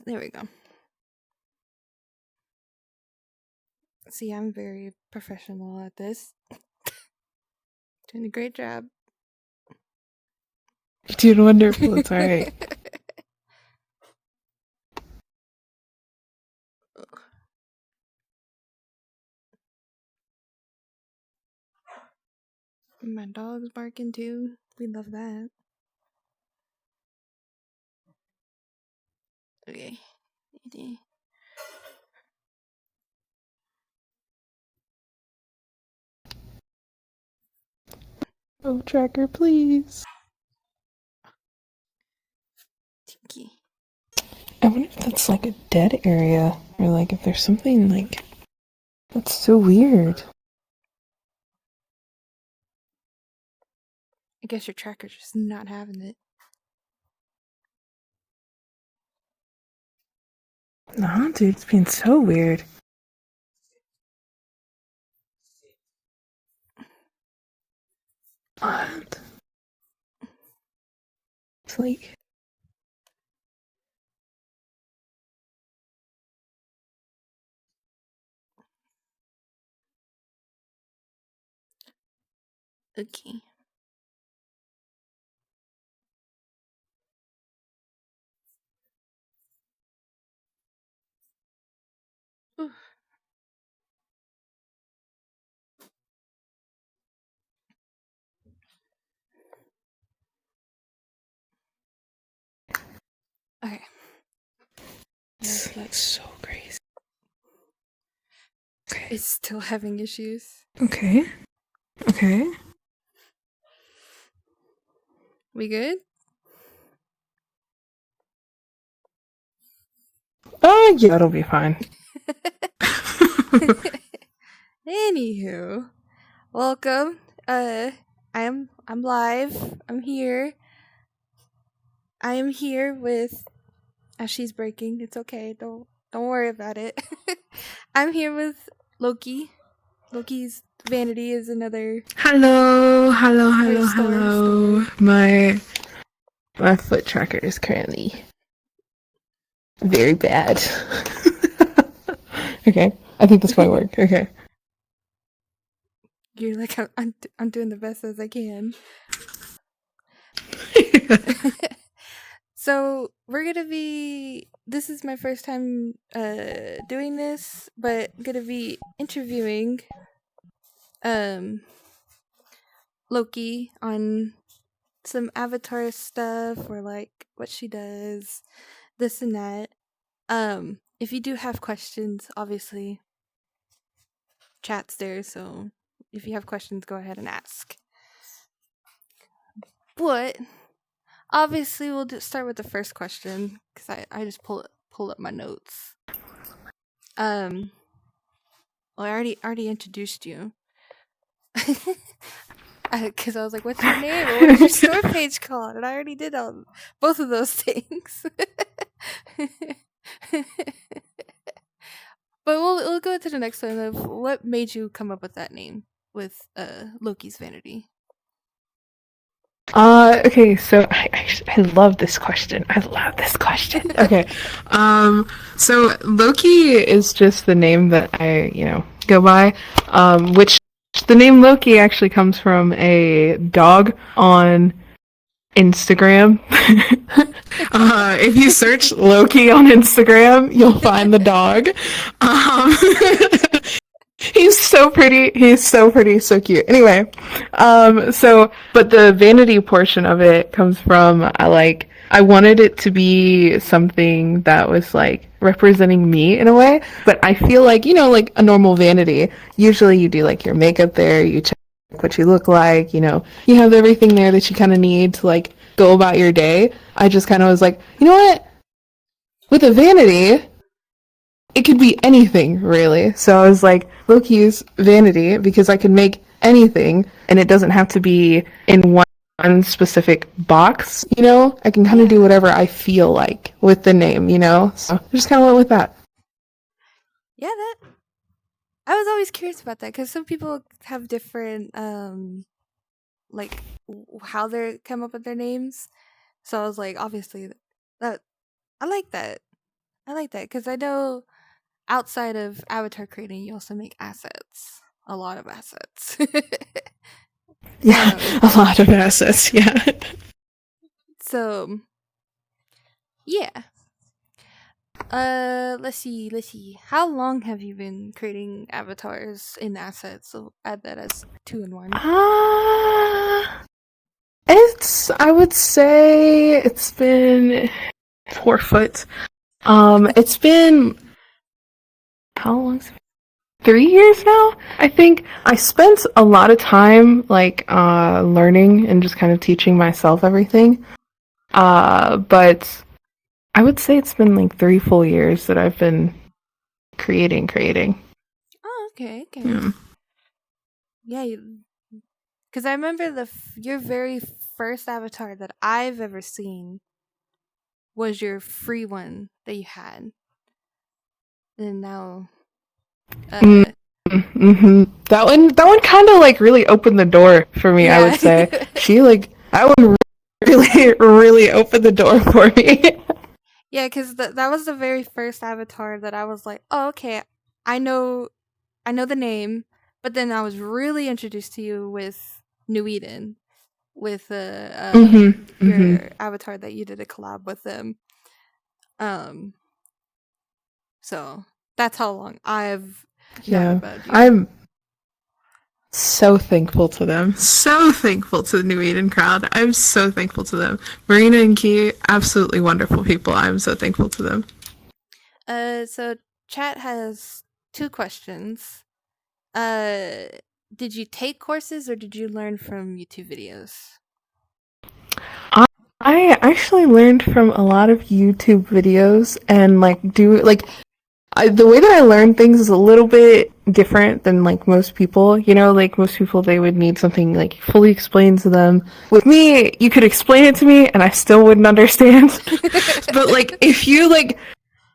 There we go. See, I'm very professional at this. Doing a great job. You're doing wonderful. It's all right. My dog's barking too. We love that. Okay. Oh, tracker, please. Tinky. I wonder if that's like a dead area, or like if there's something like that's so weird. I guess your tracker's just not having it. Nah, dude, it's being so weird. What? It's like Okay. Ooh. Okay. it's like so crazy. Okay. It's still having issues. Okay. Okay. We good? Oh yeah, it'll be fine. Anywho, welcome. I'm live. I'm here. I am here with. She's breaking. It's okay. Don't worry about it. I'm here with Loki. Loki's Vanity is another. Hello. My foot tracker is currently very bad. Okay, I think this might work. Okay. You're like I'm doing the best as I can. So we're gonna be. This is my first time doing this, but I'm gonna be interviewing Loki on some Avatar stuff or like what she does, this and that. If you do have questions, obviously chat's there, so if you have questions, go ahead and ask. But obviously, we'll start with the first question because I just pull up my notes. Well, I already introduced you. Because I was like, "What's your name? Or what is your store page called?" And I already did both of those things. But we'll go to the next one of what made you come up with that name with Loki's Vanity. Okay, so I love this question. Okay. So Loki is just the name that I, go by. Which the name Loki actually comes from a dog on Instagram. If you search Loki on Instagram, you'll find the dog. He's so pretty, so cute. Anyway, but the vanity portion of it comes from I wanted it to be something that was like representing me in a way, but I feel like, like a normal vanity, usually you do like your makeup there, you check what you look like, you have everything there that you kind of need to like go about your day. I just kind of was like, you know what? With a vanity, it could be anything, really. So I was like, Loki's Vanity, because I can make anything, and it doesn't have to be in one specific box, I can kind of do whatever I feel like with the name, So I just kind of went with that. Yeah, I was always curious about that because some people have different, like how they come up with their names. So I was like, obviously, that I like that. I like that because I know outside of avatar creating, you also make assets. A lot of assets. Yeah, um. a lot of assets. Yeah. So yeah. Let's see. Let's see. How long have you been creating avatars in assets? So add that as 2 in 1. It's, I would say it's been 4 foot. It's been, how long? 3 years now. I think I spent a lot of time like learning and just kind of teaching myself everything. But I would say it's been like 3 full years that I've been creating. Oh, okay, okay. Yeah. Yeah, because I remember your very first avatar that I've ever seen was your free one that you had, and now, Mm, uh, that one kind of like really opened the door for me. I yeah, would say she like that one really really opened the door for me. yeah, because that was the very first avatar that I was like, oh, okay, I know, I know the name, but then I was really introduced to you with New Eden, with Hmm. your avatar that you did a collab with them. Um, so that's how long I've known Yeah, about you. I'm so thankful to them. So thankful to the New Eden crowd. I'm so thankful to them. Marina and Key, absolutely wonderful people. I'm so thankful to them. So chat has 2 questions. Uh, did you take courses or did you learn from YouTube videos? I actually learned from a lot of YouTube videos and like the way that I learn things is a little bit different than like most people. You know, like most people, they would need something like fully explained to them. With me, you could explain it to me and I still wouldn't understand. But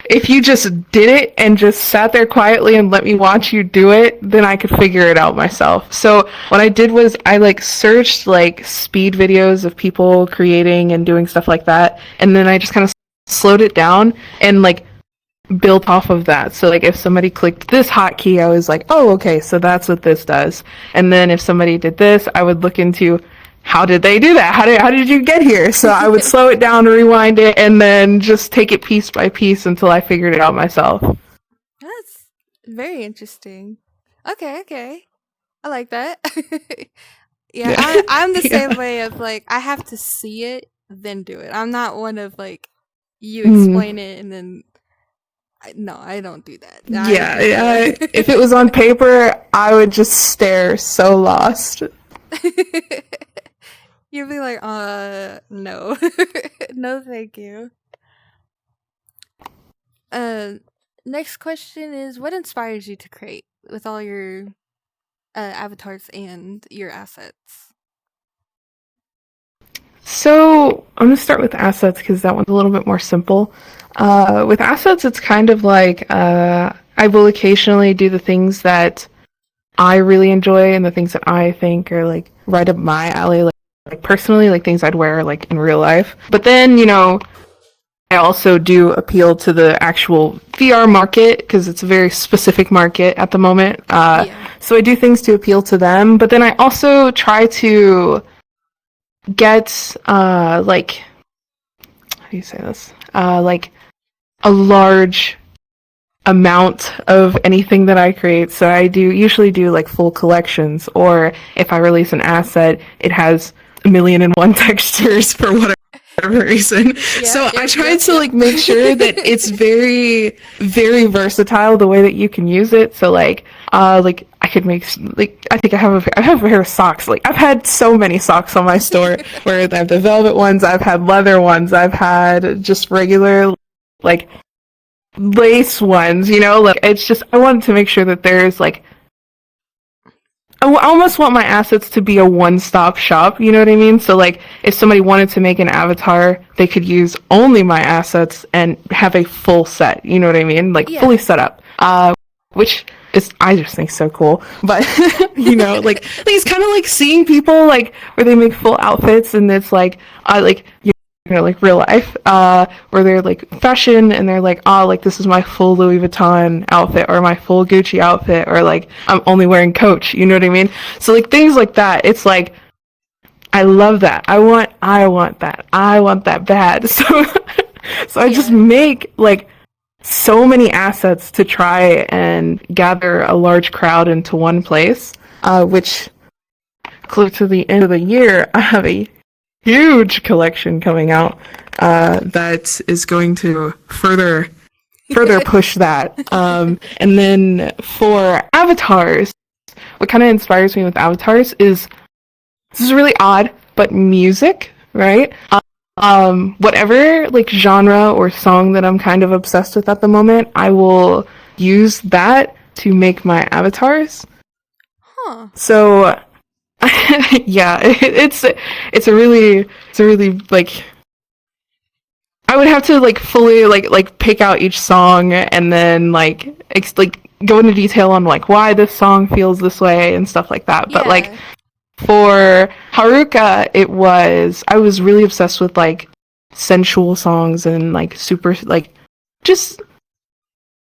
if you just did it and just sat there quietly and let me watch you do it, then I could figure it out myself. So what I did was I like searched like speed videos of people creating and doing stuff like that, and then I just kind of slowed it down and like built off of that. So like if somebody clicked this hotkey, I was like, oh, okay, so that's what this does. And then if somebody did this, I would look into how did they do that? How did you get here? So I would slow it down, rewind it, and then just take it piece by piece until I figured it out myself. That's very interesting. Okay, okay. I like that. Yeah, Yeah. I'm the same Yeah. way of like I have to see it then do it. I'm not one of like you Mm. explain it and then no, I don't do that. Yeah, yeah. If it was on paper, I would just stare so lost. You'd be like, no. No, thank you. Uh, Next question is what inspires you to create with all your avatars and your assets? So I'm gonna start with assets because that one's a little bit more simple. With assets, it's kind of like I will occasionally do the things that I really enjoy and the things that I think are like right up my alley, like personally, like things I'd wear like in real life. But then, I also do appeal to the actual VR market because it's a very specific market at the moment. Yeah. So I do things to appeal to them, but then I also try to get like how do you say this? Like a large amount of anything that I create. So I do usually do like full collections, or if I release an asset, it has a million and one textures for whatever reason. Yeah, So I yep, tried yep, to yep. like make sure that it's very, very versatile the way that you can use it. So like I could make like I think I have a pair of socks. Like I've had so many socks on my store where I have the velvet ones, I've had leather ones, I've had just regular like lace ones, like it's just I wanted to make sure that there's like I almost want my assets to be a one-stop shop, you know what I mean? So like if somebody wanted to make an avatar, they could use only my assets and have a full set, you know what I mean? Like fully Yeah. set up. Which is I just think so cool. But like it's kind of like seeing people like where they make full outfits and it's like like real life, where they're like fashion and they're like, oh, like this is my full Louis Vuitton outfit or my full Gucci outfit or like I'm only wearing Coach, you know what I mean? So like things like that, it's like I love that. I want that bad. So I just Yeah. make like so many assets to try and gather a large crowd into one place, which close to the end of the year, I have a huge collection coming out that is going to further push that. And then for avatars, what kind of inspires me with avatars is this is really odd, but music, right? Whatever like genre or song that I'm kind of obsessed with at the moment, I will use that to make my avatars. Huh. So yeah, it's a really like I would have to like fully like pick out each song and then like go into detail on like why this song feels this way and stuff like that. But like Yeah. for Haruka, I was really obsessed with like sensual songs and like super like just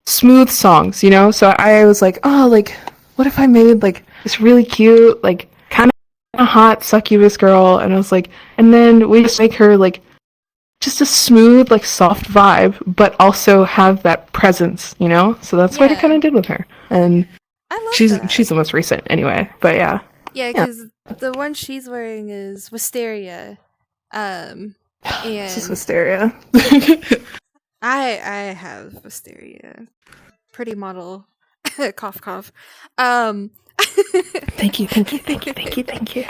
smooth songs, you know? So I was like, oh, like what if I made like this really cute, like kind of hot succubus girl? And I was like, and then we just make her like just a smooth, like soft vibe, but also have that presence, you know? So that's what I kind Yeah. of did with her. And I love she's that. the most recent anyway, but yeah. Yeah, Yeah. because the one she's wearing is Wisteria. Um, This is and hysteria. I have Wisteria. Pretty model. Cough cough. Um Thank you, thank you, thank you, thank you, thank you.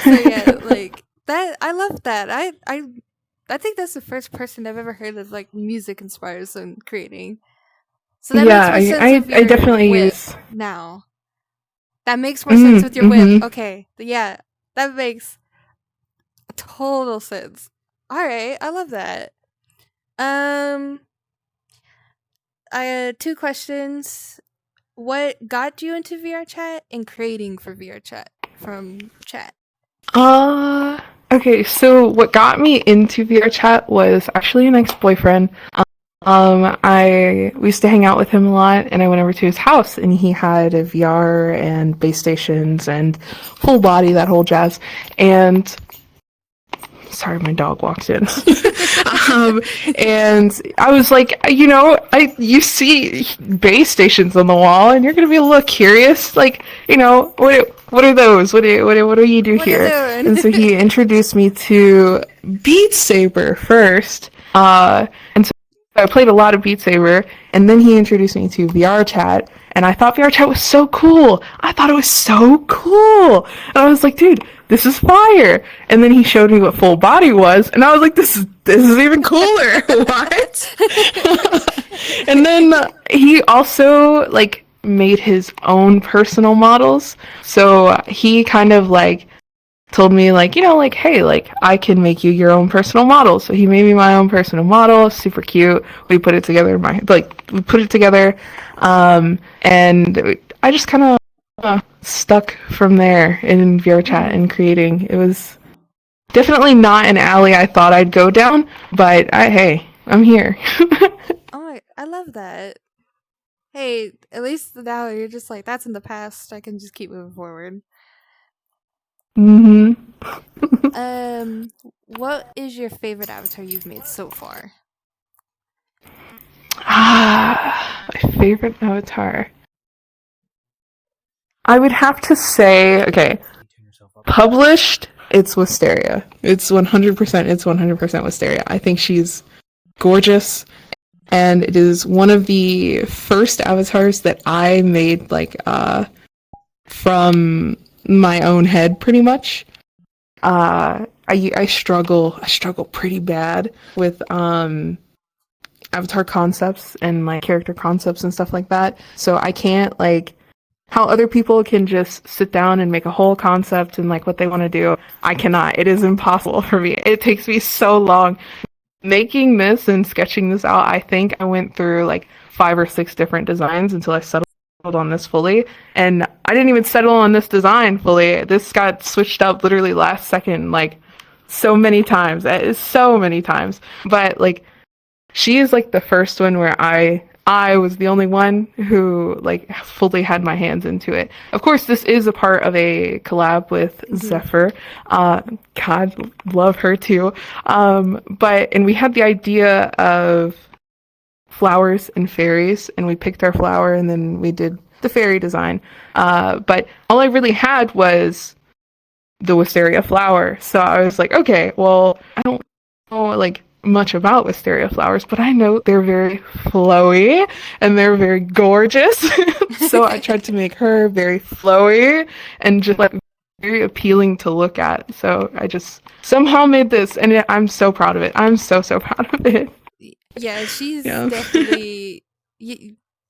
So yeah, like that I love that. I think that's the first person I've ever heard of like music inspires and creating. So that makes Yeah, more sense with I your definitely whip use. now. That makes more sense with your whip. Mm-hmm. Okay. Yeah. That makes total sense. All right. I love that. Um I had two questions. What got you into VR chat and creating for VR chat from chat? Uh, okay, so what got me into VR chat was actually an ex-boyfriend. I we used to hang out with him a lot, and I went over to his house, and he had a VR and base stations and full body, that whole jazz. And sorry, my dog walked in. um, and I was like, you see base stations on the wall, and you're gonna be a little curious, like, what are those? What do you do What are you here? doing? And so he introduced me to Beat Saber first, and so I played a lot of Beat Saber, and then he introduced me to VR chat, and I thought VR chat was so cool. I thought it was so cool, and I was like, dude, this is fire. And then he showed me what full body was, and I was like, this is even cooler. What? And then he also like made his own personal models. So he kind of like told me like, like, hey, like I can make you your own personal model. So he made me my own personal model, super cute. We put it together and I just kind of stuck from there in VR chat and creating. It was definitely not an alley I thought I'd go down, but hey, I'm here. Oh my, I love that. Hey, at least now you're just like, that's in the past. I can just keep moving forward. Mm-hmm. What is your favorite avatar you've made so far? My favorite avatar. I would have to say, okay, published, it's Wisteria. It's 100% Wisteria. I think she's gorgeous, and it is one of the first avatars that I made, like, from my own head, pretty much. I struggle pretty bad with, avatar concepts and, like, character concepts and stuff like that, so I can't, like, how other people can just sit down and make a whole concept and like what they want to do. I cannot. It is impossible for me. It takes me so long. Making this and sketching this out, I think I went through like 5 or 6 different designs until I settled on this fully. And I didn't even settle on this design fully. This got switched up literally last second, like so many times. So many times. But like she is like the first one where I was the only one who like fully had my hands into it. Of course, this is a part of a collab with Mhm. Zephyr. God, love her too. But and we had the idea of flowers and fairies, and we picked our flower, and then we did the fairy design. But all I really had was the wisteria flower. So I was like, okay, well, I don't know like much about wisteria flowers, but I know they're very flowy and they're very gorgeous. So I tried to make her very flowy and just like very appealing to look at. So I just somehow made this, and I'm so proud of it. I'm so proud of it. Yeah, she's Yeah. definitely.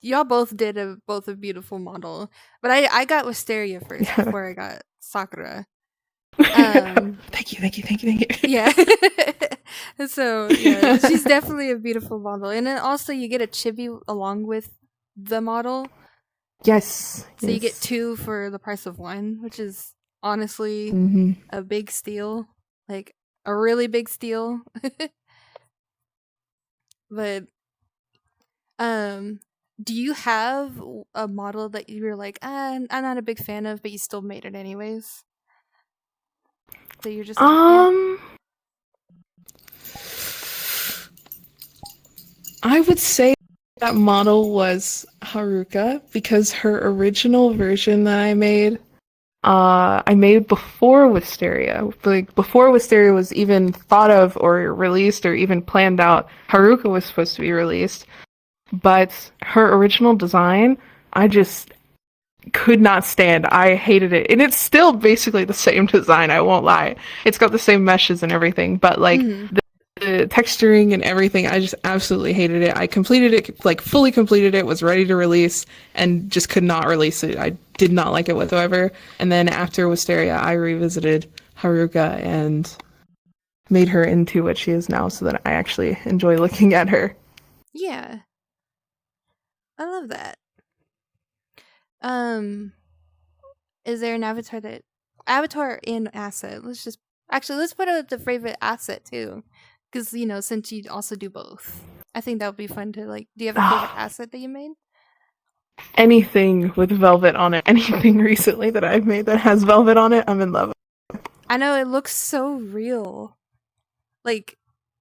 Y'all both did both a beautiful model, but I got Wisteria first Yeah. before I got Sakura. Thank you, thank you, thank you, thank you. Yeah. So yeah, she's definitely a beautiful model, and then also you get a chibi along with the model, Yes, so you get yes. two for the price of one, which is honestly Mm-hmm. a big steal, like a really big steal. But um, do you have a model that you were like, I'm not a big fan of, but you still made it anyways? So you're just like, eh. Um, I would say that model was Haruka because her original version that I made before Wisteria. Like before Wisteria was even thought of or released or even planned out. Haruka was supposed to be released, but her original design, I just could not stand. I hated it. And it's still basically the same design, I won't lie. It's got the same meshes and everything, but like Mhm. the texturing and everything, I just absolutely hated it. I completed it, like fully completed it, was ready to release, and just could not release it. I did not like it whatsoever. And then after Wisteria, I revisited Haruka and made her into what she is now so that I actually enjoy looking at her. Yeah, I love that. Um, is there an avatar and asset? Let's put out the favorite asset too, because since you also do both, I think that would be fun to like. Do you have a favorite Oh, asset that you made? anything with velvet on it, anything recently that I've made that has velvet on it, I'm in love. I know it looks so real, like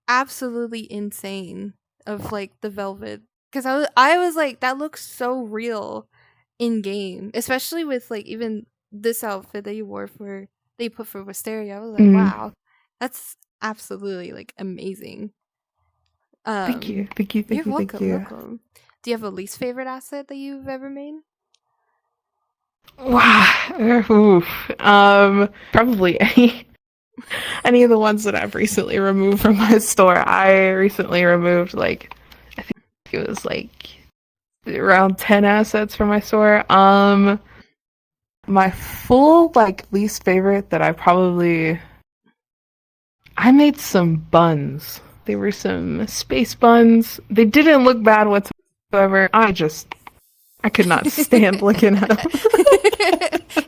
absolutely insane. Of like the velvet, because I was like that looks so real in game, especially with like even this outfit that you wore for that you put for Wisteria. I was like, Mm. wow, that's absolutely like amazing. Thank you, Um, thank you, thank you're you, thank welcome, you. welcome. Do you have a least favorite asset that you've ever made? Wow. Oof. Probably any of the ones that I've recently removed from my store. I recently removed like I think it was like around 10 assets from my store. My full like least favorite that I made some buns. They were some space buns. They didn't look bad whatsoever. I could not stand looking at them.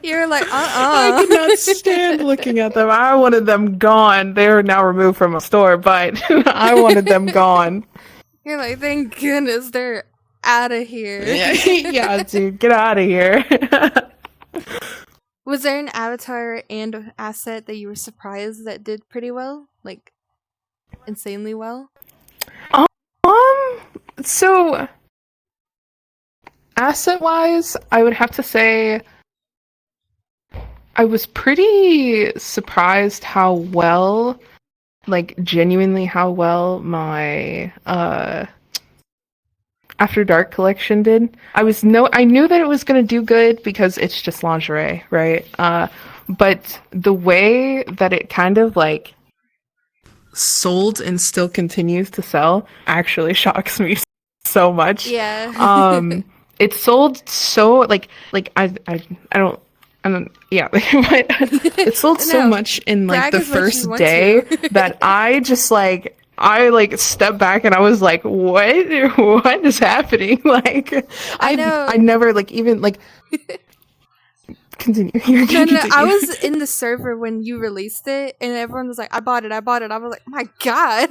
You're like, I could not stand looking at them. I wanted them gone. They are now removed from a store, but I wanted them gone. You're like, thank goodness they're out of here. Yeah, yeah, dude, get out of here. Was there an avatar and asset that you were surprised that did pretty well? Like insanely well? um, so asset wise, I would have to say I was pretty surprised how well, like genuinely how well my After Dark collection did. I knew that it was gonna do good because it's just lingerie, right? But the way that it kind of like sold and still continues to sell actually shocks me so much. Yeah. It sold so I don't yeah, but it sold so No, much in like brag the as much as you first want day to. that I like stepped back and I was like, what? What is happening? Like I I know. never like even like continue. You No, can no, I continue. was in the server when you released it, and everyone was like, "I bought it, I bought it." I was like, "Oh my god,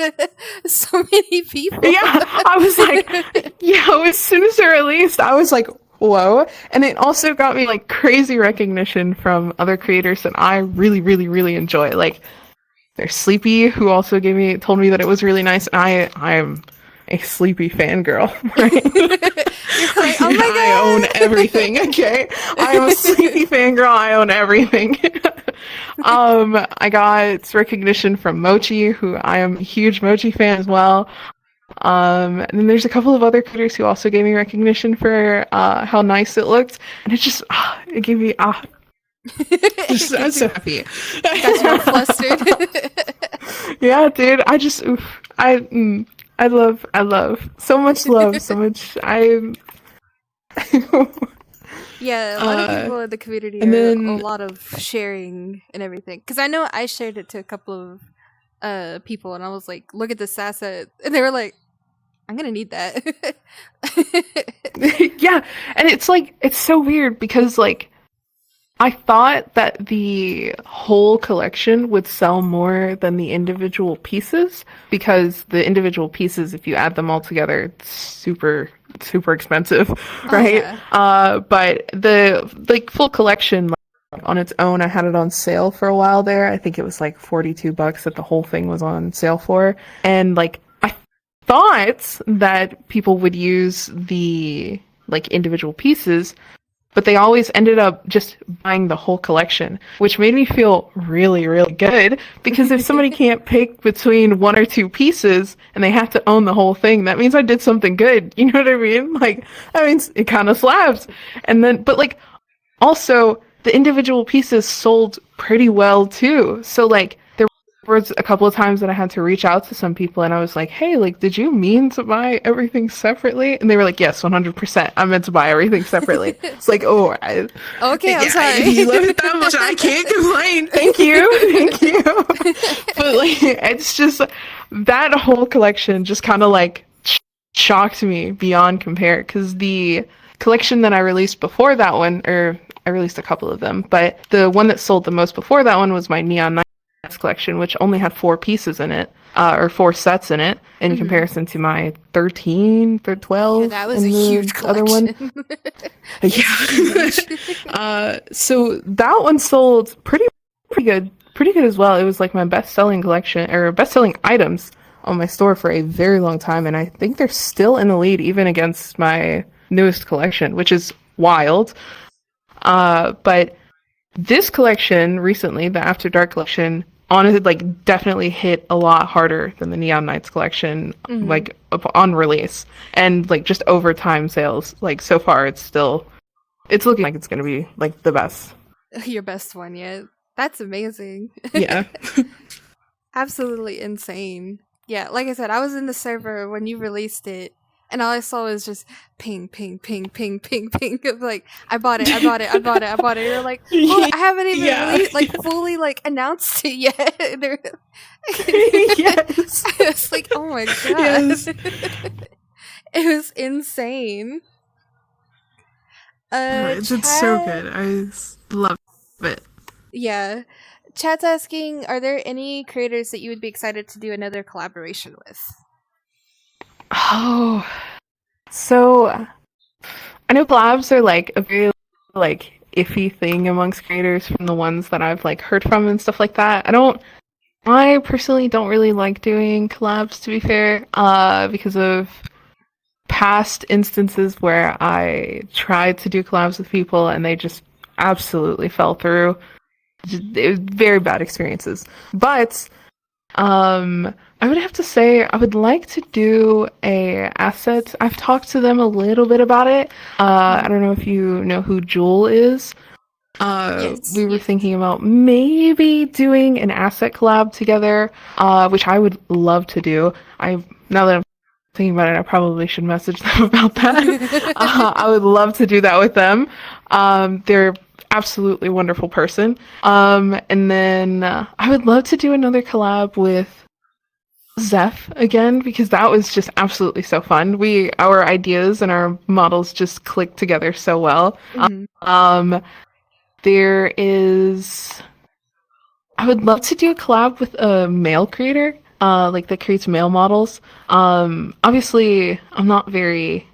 so many people!" Yeah, I was like, yeah, as soon as it released, I was like, whoa. And it also got me like crazy recognition from other creators that I really, really, really enjoy. Like, there's Sleepy, who also told me that it was really nice. And I'm a Sleepy fangirl, right? You're like, "Oh I own my everything, okay? I am a Sleepy fangirl, I own everything. I got recognition from Mochi, who I am a huge Mochi fan as well. And then there's a couple of other creators who also gave me recognition for how nice it looked, and it just it gave me just I'm so happy. Got you all flustered." Yeah, dude, I just I love so much love, so much I. Yeah, a lot of people in the community And are a then lot of sharing and everything. Because I know I shared it to a couple of people, and I was like, "Look at this asset," and they were like, "I'm gonna need that." yeah, and it's like it's so weird because like I thought that the whole collection would sell more than the individual pieces because the individual pieces, if you add them all together, it's super expensive, Oh right? yeah. But the like full collection like, on its own, I had it on sale for a while there. I think it was like $42 that the whole thing was on sale for, and like I thought that people would use the like individual pieces, but they always ended up just buying the whole collection, which made me feel really, really good. Because if somebody can't pick between one or two pieces and they have to own the whole thing, that means I did something good. You know what I mean? Like, that means it kind of slaps. And then, but like, also, the individual pieces sold pretty well too. So, like, there was a couple of times that I had to reach out to some people and I was like, hey, like, did you mean to buy everything separately? And they were like, yes, 100%. I meant to buy everything separately. It's like, oh, Okay, I'm yeah, sorry. if you love it that much, I can't complain. Thank you. Thank you. But, like, it's just that whole collection just kind of like shocked me beyond compare because the collection that I released before that one, or I released a couple of them, but the one that sold the most before that one was my Neon Nights collection, which only had 4 pieces in it, or 4 sets in it, in comparison to my 13, 12, Yeah, that was a and huge the other one. collection. Yeah. So that one sold pretty good as well. It was like my best-selling collection or best-selling items on my store for a very long time, and I think they're still in the lead even against my newest collection, which is wild. But this collection recently, the After Dark collection, honestly, like definitely hit a lot harder than the Neon Nights collection, like on release, and like just over time sales. Like so far, it's looking like it's gonna be like the best. Your best one yet. That's amazing. Yeah. Absolutely insane. Yeah, like I said, I was in the server when you released it, and all I saw was just ping, ping, ping, ping, ping, ping. Of like, I bought it, I bought it, I bought it, I bought it. You're like, well, I haven't even Yeah. fully like announced it yet. Yes. It's like, oh my god, Yes. it was insane. It's so Chad, good. I love it. yeah. Chad's asking, are there any creators that you would be excited to do another collaboration with? Oh, so I know collabs are like a very like iffy thing amongst creators from the ones that I've like heard from and stuff like that. I personally don't really like doing collabs to be fair, because of past instances where I tried to do collabs with people and they just absolutely fell through. It was very bad experiences. But I would have to say I would like to do a asset. I've talked to them a little bit about it. I don't know if you know who Jewel is. Yes. We were thinking about maybe doing an asset collab together, which I would love to do. Now that I'm thinking about it, I probably should message them about that. I would love to do that with them. They're absolutely wonderful person. And then I would love to do another collab with Zeph again because that was just absolutely so fun. Our ideas and our models just clicked together so well. Mhm. Um, There is. I would love to do a collab with a male creator, like that creates male models. Obviously, I'm not very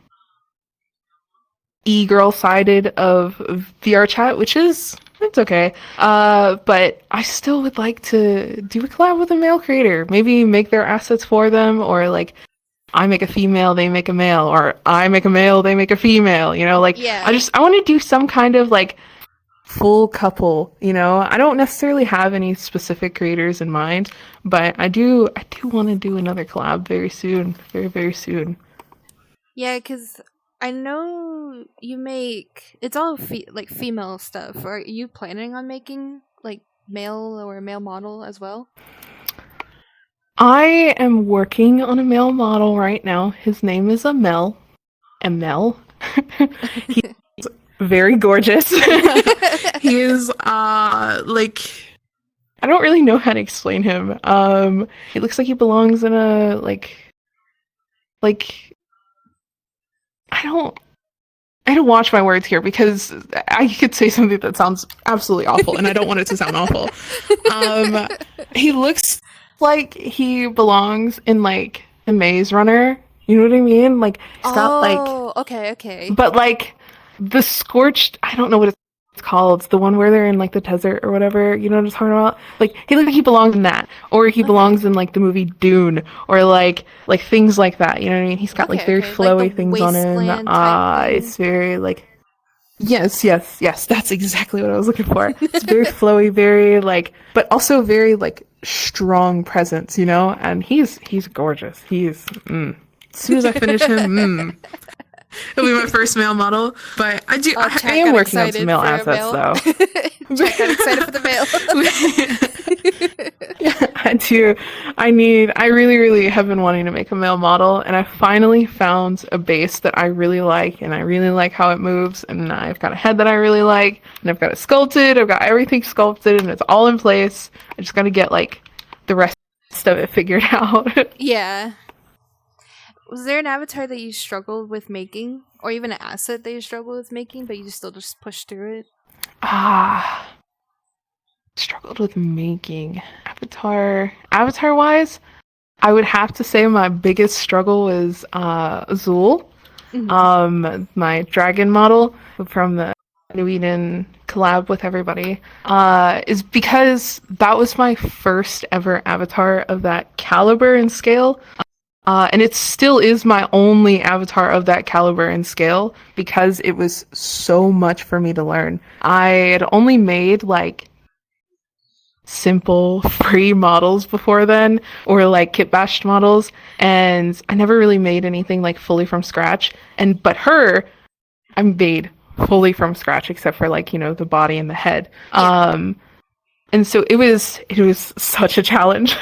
e-girl sided of VR chat, which is it's okay. But I still would like to do a collab with a male creator. Maybe make their assets for them, or like I make a female, they make a male, or I make a male, they make a female. You know, like Yeah. I want to do some kind of like full couple. You know, I don't necessarily have any specific creators in mind, but I do want to do another collab very soon, very very soon. Yeah, because I know you make it's all like female stuff. Are you planning on making like male or male model as well? I am working on a male model right now. His name is Amel. Amel. He's very gorgeous. He is like I don't really know how to explain him. He looks like he belongs in a like I don't I don't watch my words here because I could say something that sounds absolutely awful and I don't want it to sound awful. Um he looks like he belongs in like a Maze Runner. You know what I mean? Like he's got like Oh, okay, okay. but like the scorched I don't know what it's called. It's the one where they're in like the desert or whatever. You know what I'm talking about? Like he looks like he belongs in that. Or he Okay. belongs in like the movie Dune or like things like that. You know what I mean? He's got like Okay, very okay. Like the flowy things on him. wasteland type thing. It's very like yes, yes, yes. That's exactly what I was looking for. It's very flowy, very like, but also very like strong presence, you know. And he's gorgeous. He's as soon as I finish him, he'll be my first male model. But Oh, I chat am got working on some excited male for a assets male. though. Chat got excited for the male. Yeah, I do. I really, really have been wanting to make a male model, and I finally found a base that I really like, and I really like how it moves, and I've got a head that I really like, and I've got it sculpted, I've got everything sculpted, and it's all in place. I just gotta get, like, the rest of it figured out. Yeah. Was there an avatar that you struggled with making, or even an asset that you struggled with making, but you still just pushed through it? Ah, struggled with making. Avatar wise, I would have to say my biggest struggle was Azul. Hmm. My dragon model from the New Eden collab with everybody, is because that was my first ever avatar of that caliber and scale. And it still is my only avatar of that caliber and scale because it was so much for me to learn. I had only made like simple free models before then or like kit bashed models and I never really made anything like fully from scratch and but her I made fully from scratch except for like, you know, the body and the head. Yeah. And so it was such a challenge.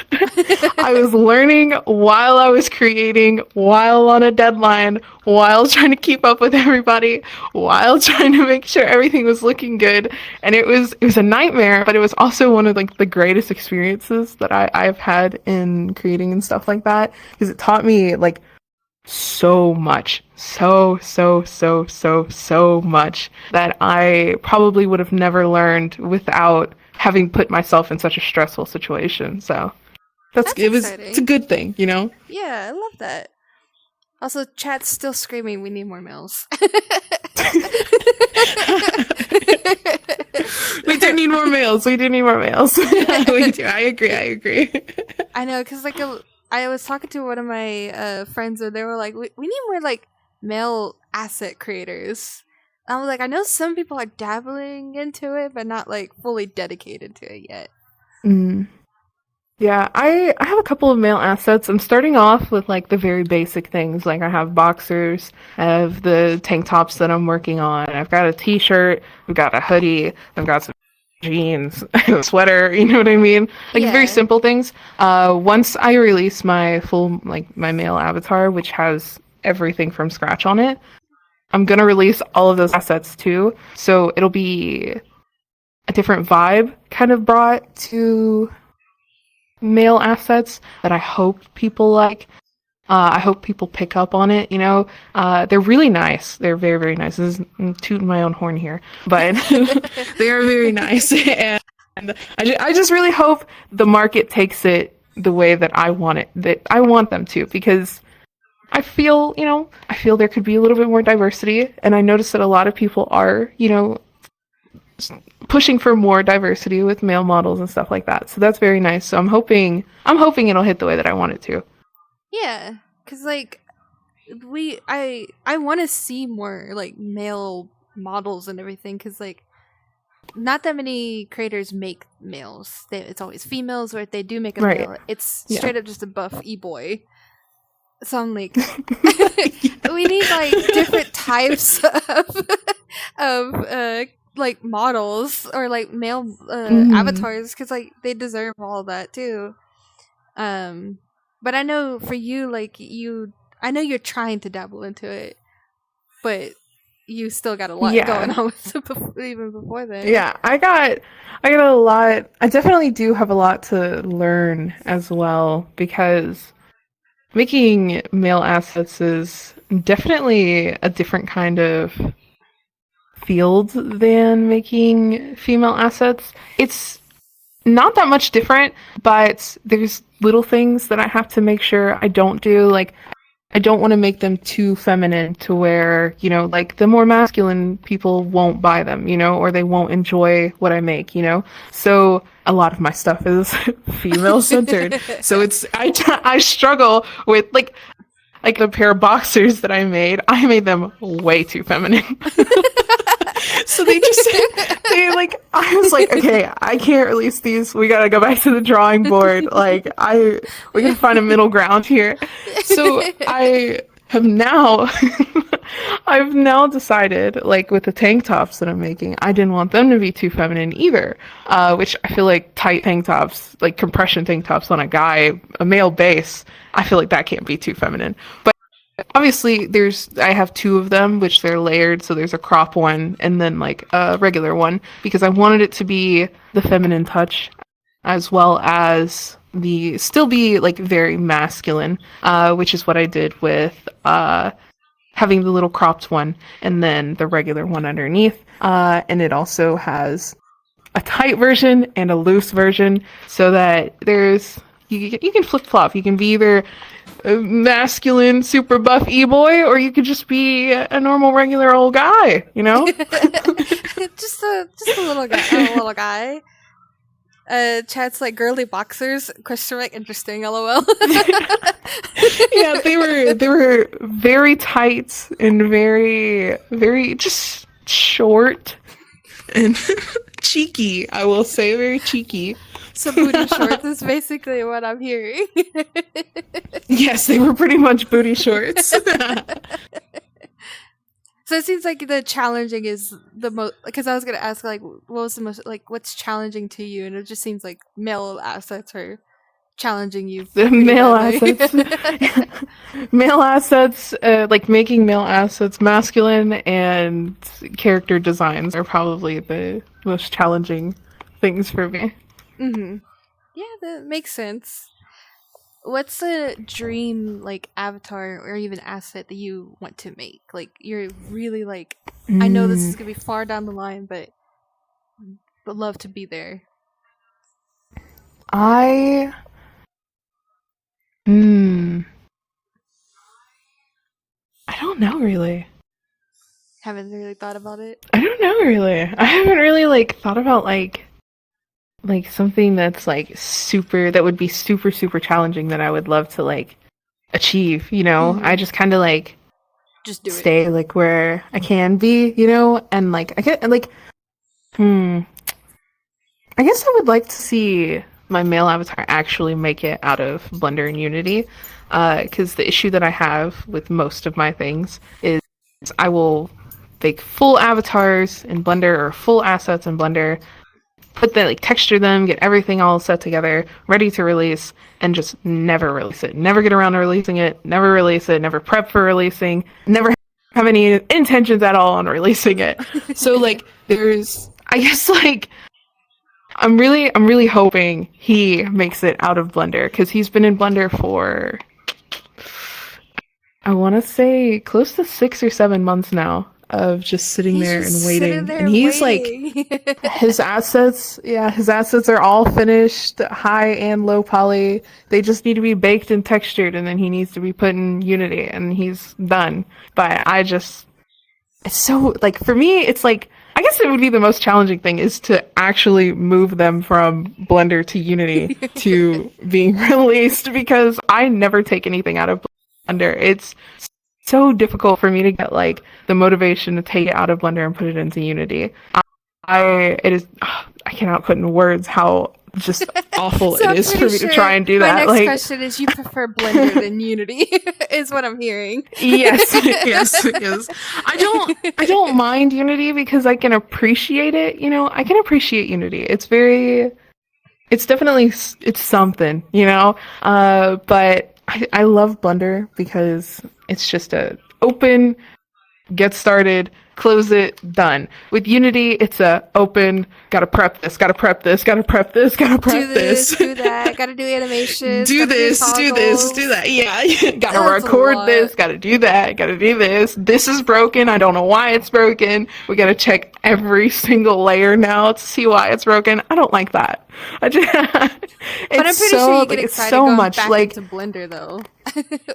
I was learning while I was creating, while on a deadline, while trying to keep up with everybody, while trying to make sure everything was looking good. And it was a nightmare, but it was also one of like the greatest experiences that I've had in creating and stuff like that. Because it taught me like so much. So much that I probably would have never learned without having put myself in such a stressful situation. So That's it's a exciting. good thing, you know? Yeah, I love that. Also, chat's still screaming, we need more males. We do need more males. We do need more males. We do. I agree. I agree. I know, because like I was talking to one of my friends, and they were like, we need more like male asset creators. And I was like, I know some people are dabbling into it, but not like fully dedicated to it yet. Mm. Yeah, I have a couple of male assets. I'm starting off with like the very basic things. Like I have boxers, I have the tank tops that I'm working on. I've got a t-shirt, I've got a hoodie, I've got some jeans, a sweater, you know what I mean? Like very Yeah. simple things. Once I release my full like my male avatar, which has everything from scratch on it, I'm gonna release all of those assets too. So it'll be a different vibe kind of brought to male assets that I hope people like. I hope people pick up on it. They're really nice. They're very, very nice. This is I'm tooting my own horn here, but they are very nice, and I just really hope the market takes it the way that I want it, that I want them to, because I feel there could be a little bit more diversity, and I notice that a lot of people are, pushing for more diversity with male models and stuff like that. So that's very nice. So I'm hoping it'll hit the way that I want it to. Yeah, because like I want to see more like male models and everything. Because like not that many creators make males. It's always females, or if they do make a Right. male, it's Yeah. straight up just a buff e-boy. So I'm like, we need like different types of like models or like male avatars, because like they deserve all of that too. But I know for you, like I know you're trying to dabble into it, but you still got a lot going Yeah. on with it even before then. Yeah, I got a lot. I definitely do have a lot to learn as well, because making male assets is definitely a different kind of field than making female assets. It's not that much different, but there's little things that I have to make sure I don't do. Like, I don't want to make them too feminine to where, like the more masculine people won't buy them, or they won't enjoy what I make, So a lot of my stuff is female centered. So I struggle with like a pair of boxers that I made them way too feminine. So I was like, okay, I can't release these. We gotta go back to the drawing board. We gotta find a middle ground here. So I have now, I've now decided, like with the tank tops that I'm making, I didn't want them to be too feminine either. Which I feel like tight tank tops, like compression tank tops on a male base, I feel like that can't be too feminine. But obviously I have two of them, which they're layered, so there's a crop one and then like a regular one, because I wanted it to be the feminine touch as well as the still be like very masculine, which is what I did with having the little cropped one and then the regular one underneath. And it also has a tight version and a loose version, so that you can flip flop. You can be either a masculine, super buff e-boy, or you could just be a normal, regular old guy. just a little guy. Chat's like girly boxers? Question mark. Interesting. LOL. Yeah, they were very tight and very, very just short and cheeky. I will say, very cheeky. So booty shorts is basically what I'm hearing. Yes, they were pretty much booty shorts. So it seems like the challenging is the most, because I was gonna ask like what was the most, like what's challenging to you, and it just seems like male assets are challenging you. The male assets. Male assets, like making male assets masculine, and character designs are probably the most challenging things for me. Mm-hmm. Yeah, that makes sense. What's a dream like avatar or even asset that you want to make? Like you're really like, I know this is gonna be far down the line, but love to be there. I I don't know really. Haven't really thought about it. I don't know really. I haven't really like thought about like something that's like that would be super super challenging that I would love to like achieve, I just kind of like Just do it. stay like where I can be, and like I get like I guess I would like to see my male avatar actually make it out of Blender and Unity, because the issue that I have with most of my things is I will make full avatars in Blender or full assets in Blender, put the like texture them, get everything all set together, ready to release, and just never release it. Never get around to releasing it, never release it, never prep for releasing, never have any intentions at all on releasing it. So like I guess like I'm really hoping he makes it out of Blender, because he's been in Blender for I want to say close to 6 or 7 months now of just sitting He's there just and sitting waiting. And there he's like, waiting. his assets, yeah, his assets are all finished, high and low poly. They just need to be baked and textured, and then he needs to be put in Unity, and he's done. But I just, it's so, like, for me, it's like, I guess it would be the most challenging thing is to actually move them from Blender to Unity to being released because I never take anything out of Blender. It's so difficult for me to get like the motivation to take it out of Blender and put it into Unity. It is I cannot put in words how just awful So it I'm is pretty for me to try sure and do my that. next Like question is you prefer Blender than Unity, is what I'm hearing. yes, yes. I don't mind Unity because I can appreciate it, I can appreciate Unity. It's definitely it's something, but I love Blender because it's just a open get started, close it, done. With Unity, it's a open, gotta prep this, gotta prep this, gotta prep this, gotta Do prep this, this. do that, gotta do animations, Do gotta do this, do this, do toggles. that. Yeah, gotta That's a record lot. this, gotta do that, gotta do this. This is broken. I don't know why it's broken. We gotta check every single layer now to see why it's broken. I don't like that. I just, But I'm it's pretty sure so you get like it's excited so going much back like into Blender though.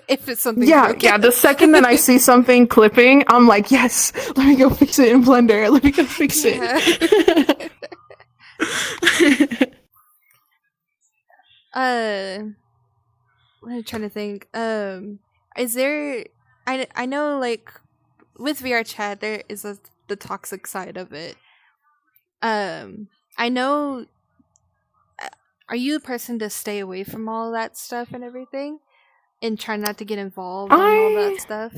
If it's something's yeah, broken. yeah. The second that I see something clipping, I'm like, yes, let me go fix it in Blender. Let me go fix Yeah. it. uh I'm trying to think. Is there I know like with VR chat there is the toxic side of it. I know are you a person to stay away from all that stuff and everything? And try not to get involved on all that I stuff?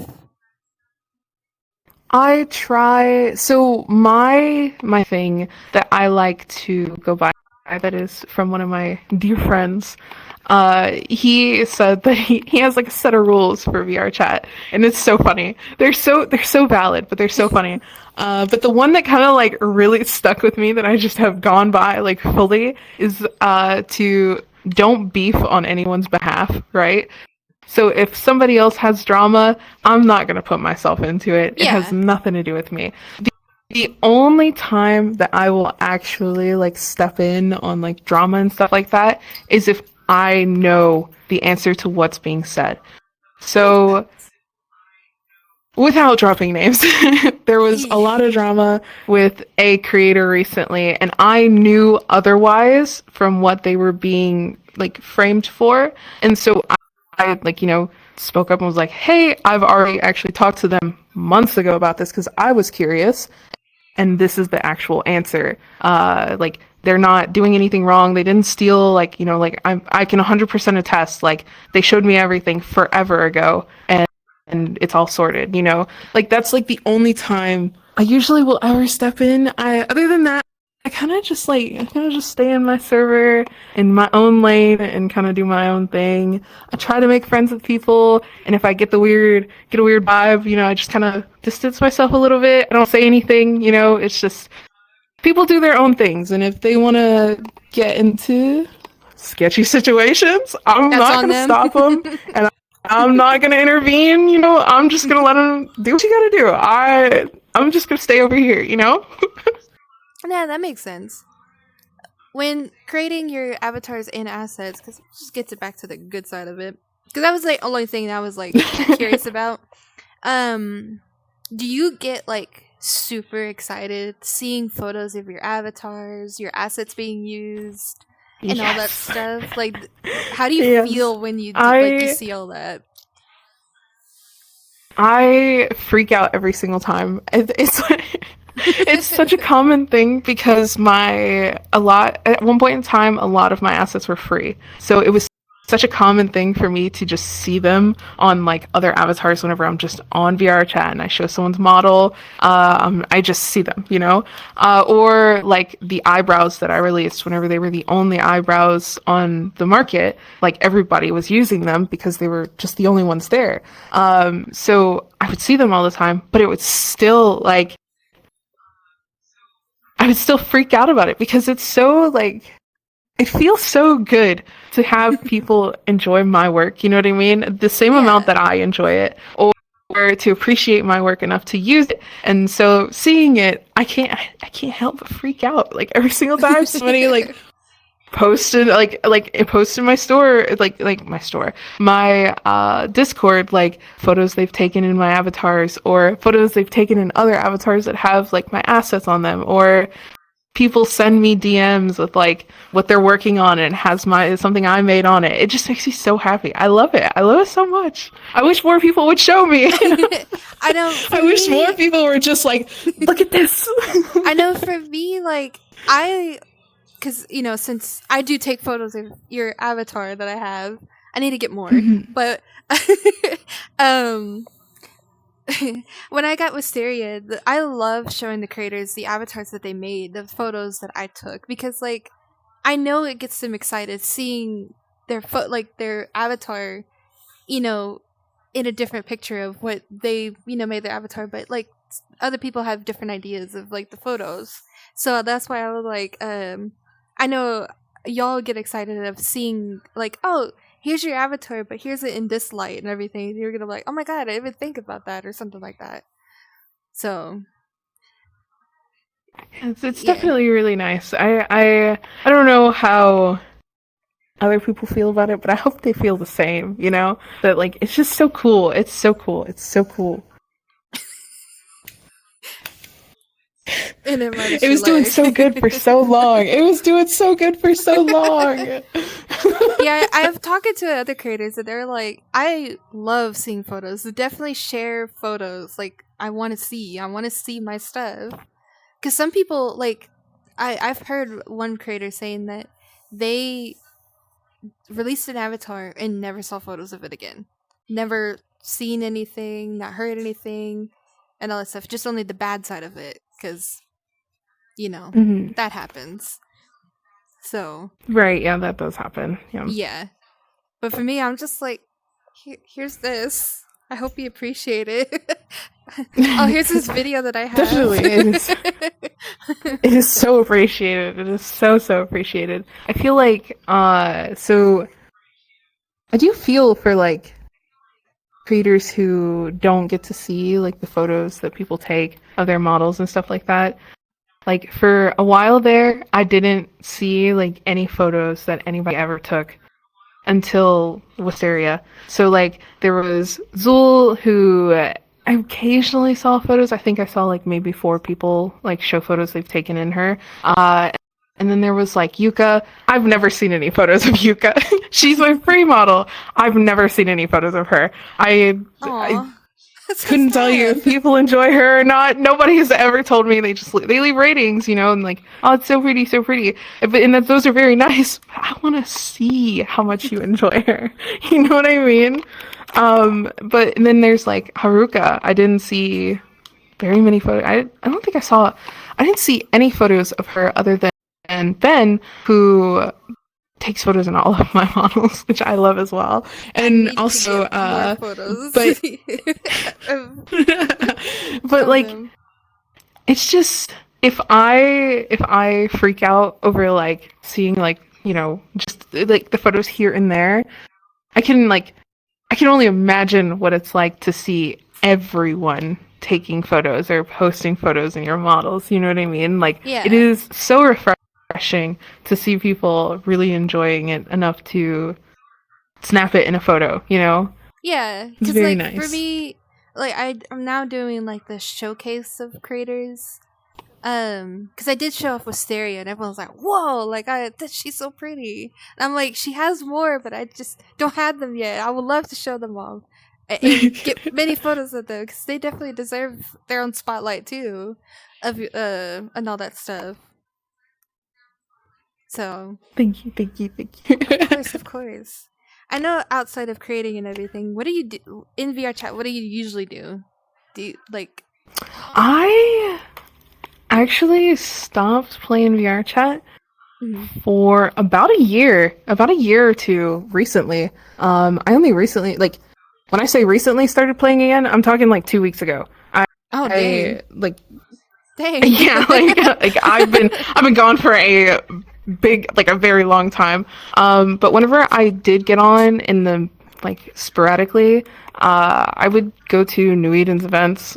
I try. So my thing that I like to go by that is from one of my dear friends. He said that he has like a set of rules for VR chat, and it's so funny. They're so valid, but they're so funny. But the one that kind of like really stuck with me that I just have gone by like fully is to don't beef on anyone's behalf, right? So if somebody else has drama, I'm not going to put myself into it. It has Yeah. nothing to do with me. The only time that I will actually like step in on like drama and stuff like that is if I know the answer to what's being said. So without dropping names, there was a lot of drama with a creator recently, and I knew otherwise from what they were being like framed for. And so I like, spoke up and was like, hey, I've already actually talked to them months ago about this because I was curious, and this is the actual answer. Like, they're not doing anything wrong. They didn't steal, like, I can 100% attest, like, they showed me everything forever ago, and it's all sorted, Like, that's, like, the only time I usually will ever step in. Other than that, I kind of just stay in my server in my own lane and kind of do my own thing. I try to make friends with people, and if I get a weird vibe, I just kind of distance myself a little bit. I don't say anything, it's just people do their own things, and if they want to get into sketchy situations, I'm That's not on going to them. stop them, and I'm not going to intervene, I'm just going to let them do what you got to do. I'm just going to stay over here. Yeah, that makes sense. When creating your avatars and assets, because it just gets it back to the good side of it. Because that was the only thing that I was like curious about. Do you get like super excited seeing photos of your avatars, your assets being used, and all that Yes. stuff? Like, how do you Yes. feel when you like you see all that? I freak out every single time. It's it's such a common thing because at one point in time, a lot of my assets were free. So it was such a common thing for me to just see them on like other avatars whenever I'm just on VR chat and I show someone's model. I just see them, or like the eyebrows that I released whenever they were the only eyebrows on the market. Like everybody was using them because they were just the only ones there. So I would see them all the time, but it would still like I would still freak out about it because it's so like it feels so good to have people enjoy my work, you know what I mean? The same amount Yeah. that I enjoy it, or to appreciate my work enough to use it. And so seeing it, I can't help but freak out. Like every single time somebody like posted my store, like my store, my Discord, like photos they've taken in my avatars, or photos they've taken in other avatars that have like my assets on them, or people send me DMs with like what they're working on and it has my something I made on it. It just makes me so happy. I love it. I love it so much. I wish more people would show me. I know for I wish more me, people were just like, look at this. I know for me, like because since I do take photos of your avatar that I have, I need to get more. But um, when I got Wisteria, I love showing the creators the avatars that they made, the photos that I took, because like I know it gets them excited seeing their avatar, you know, in a different picture of what they made their avatar, but like other people have different ideas of like the photos, so that's why I was like, I know y'all get excited of seeing like, oh, here's your avatar, but here's it in this light and everything. You're gonna be like, oh my god, I didn't even think about that or something like that. So It's yeah. definitely really nice. I don't know how other people feel about it, but I hope they feel the same, you know? That like it's just so cool. It's so cool. It's so cool. And then why did It she was doing lag? so good for so long. It was doing so good for so long. Yeah, I've talked to other creators and they're like, I love seeing photos. Definitely share photos. Like I want to see my stuff. Because some people like, I've heard one creator saying that they released an avatar and never saw photos of it again. Never seen anything, not heard anything, and all that stuff. Just only the bad side of it, because Mhm. that happens. So Right, yeah, that does happen. Yeah. yeah, but for me, I'm just like, here's this. I hope you appreciate it. Oh, here's this video that I have. Definitely, it is. It is so appreciated. It is so so appreciated. I feel like so I do feel for like creators who don't get to see like the photos that people take of their models and stuff like that. Like for a while there, I didn't see like any photos that anybody ever took until Wisteria. So like there was Zul, who I occasionally saw photos. I think I saw like maybe 4 people like show photos they've taken in her. And then there was like Yuka. I've never seen any photos of Yuka. She's my free model. I've never seen any photos of her. I Aw, that's so couldn't tell you sad. if people enjoy her or not. Nobody has ever told me. They leave ratings, you know, and like, oh, it's so pretty, so pretty. And that those are very nice. But I want to see how much you enjoy her. You know what I mean? But and then there's like Haruka. I didn't see very many photos. I don't think I saw. I didn't see any photos of her other than Ben, who takes photos in all of my models, which I love as well. I And need to also, get more photos but of, but of like them. it's just if I freak out over like seeing like just like the photos here and there, I can like I can only imagine what it's like to see everyone taking photos or posting photos in your models. You know what I mean? Like it Yeah, is so refreshing to see people really enjoying it enough to snap it in a photo. You know, yeah. it's Because very like for nice. me, like I'm now doing like the showcase of creators. Because I did show off Wisteria, and everyone was like, "Whoa!" Like, she's so pretty. And I'm like, she has more, but I just don't have them yet. I would love to show them all and get many photos of them because they definitely deserve their own spotlight too, of and all that stuff. So, Thank you, thank you, thank you. of course, of course. I know outside of creating and everything, what do you do in VR chat? What do you usually do? Do you like? I actually stopped playing VR chat Mhm. for about a year or two recently. I only recently, like, when I say recently started playing again, I'm talking like 2 weeks ago. Oh dang, I like, dang. yeah, like I've been gone for a like a very long time. But whenever I did get on in the like sporadically, I would go to New Eden's events,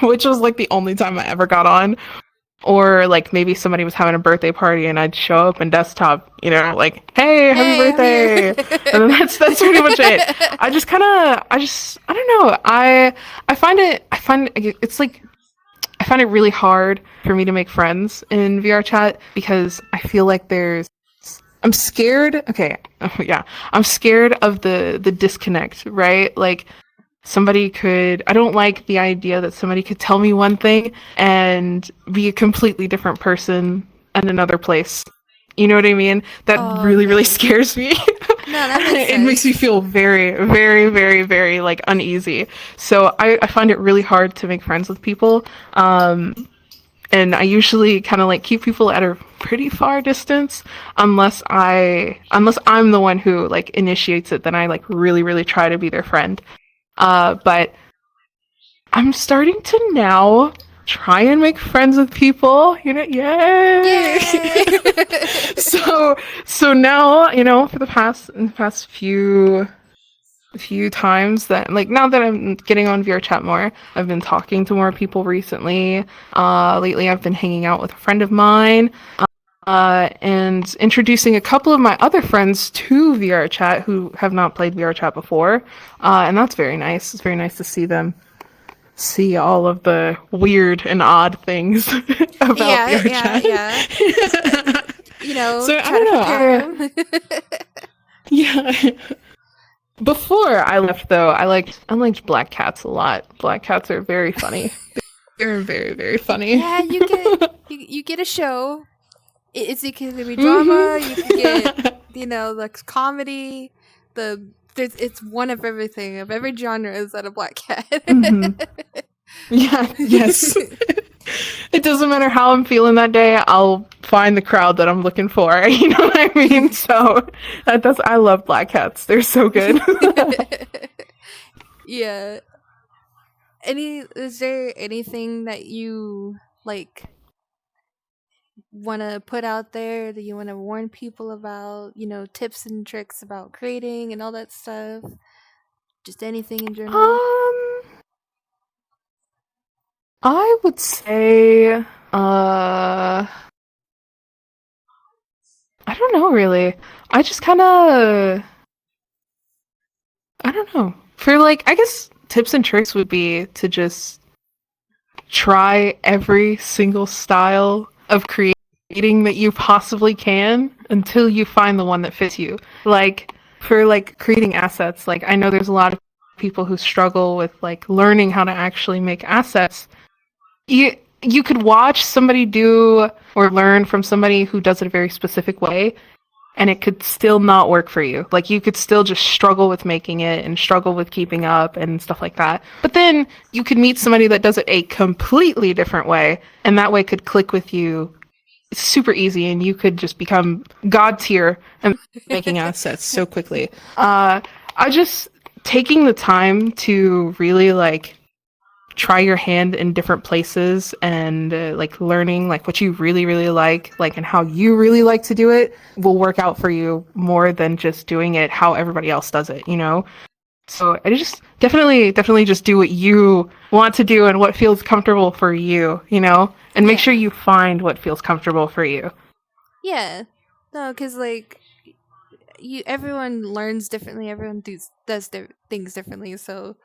which was like the only time I ever got on. Or like maybe somebody was having a birthday party and I'd show up in desktop, like, hey, happy Hey, I'm birthday. here. And then that's pretty much it. I don't know. It's like I find it really hard for me to make friends in VR chat because I feel like I'm scared. Okay, yeah, I'm scared of the disconnect, right? Like I don't like the idea that somebody could tell me one thing and be a completely different person in another place. You know what I mean? That Oh, really, really okay. scares me. No, that makes It makes me sense. feel very, very, very, very like uneasy. So I find it really hard to make friends with people. And I usually kind of like keep people at a pretty far distance unless I'm the one who like initiates it, then I like really, really try to be their friend. But I'm starting to now try and make friends with people, yay! Yay! so so now, for in the past few times that like now that I'm getting on VR chat more, I've been talking to more people recently. Lately I've been hanging out with a friend of mine. And introducing a couple of my other friends to VR chat who have not played VR chat before. And that's very nice. It's very nice to see all of the weird and odd things about Yeah, VR yeah, chat. yeah. So I Try to don't prepare know. him. Yeah. Before I left, though, I liked black cats a lot. Black cats are very funny. They're very, very funny. Yeah, you get a show. It can be drama. You could get Mm-hmm. like comedy. It's one of everything of every genre is at a black cat. Mm-hmm. Yeah. Yes. It doesn't matter how I'm feeling that day. I'll find the crowd that I'm looking for. You know what I mean? So that's I love black cats. They're so good. Yeah. Is there anything that you like want to put out there that you want to warn people about? Tips and tricks about creating and all that stuff. Just anything in general. um, I would say, I don't know really. I just kind of, I don't know. For like, I guess tips and tricks would be to just try every single style of creating that you possibly can until you find the one that fits you. Like for like creating assets, like I know there's a lot of people who struggle with like learning how to actually make assets. You could watch somebody do or learn from somebody who does it a very specific way and it could still not work for you. Like you could still just struggle with making it and struggle with keeping up and stuff like that. But then you could meet somebody that does it a completely different way and that way could click with you. It's super easy and you could just become god tier and making assets so quickly. I just taking the time to really like try your hand in different places and like learning like what you really really like and how you really like to do it will work out for you more than just doing it how everybody else does it. So I just definitely just do what you want to do and what feels comfortable for you, and make sure Yeah. you find what feels comfortable for you. Yeah. No, because like everyone learns differently. Everyone does their things differently. So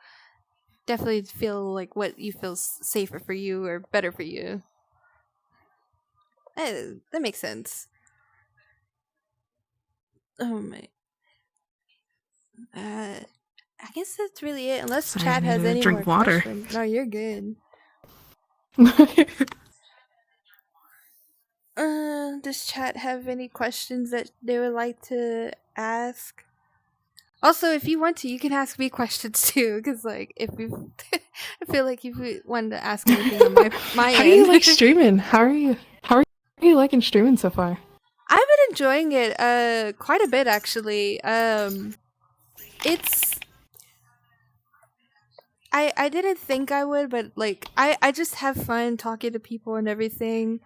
definitely feel like what you feel safer for you or better for you. That makes sense. Oh my. I guess that's really it. Unless Sorry, I Chad need has to any more drink water. questions. No, you're good. Does Chat have any questions that they would like to ask? Also, if you want to, you can ask me questions too. Because like, if you, I feel like if you wanted to ask anything on my How do you end, like streaming? How are you liking streaming so far? I've been enjoying it quite a bit actually. It's I didn't think I would, but like I just have fun talking to people and everything.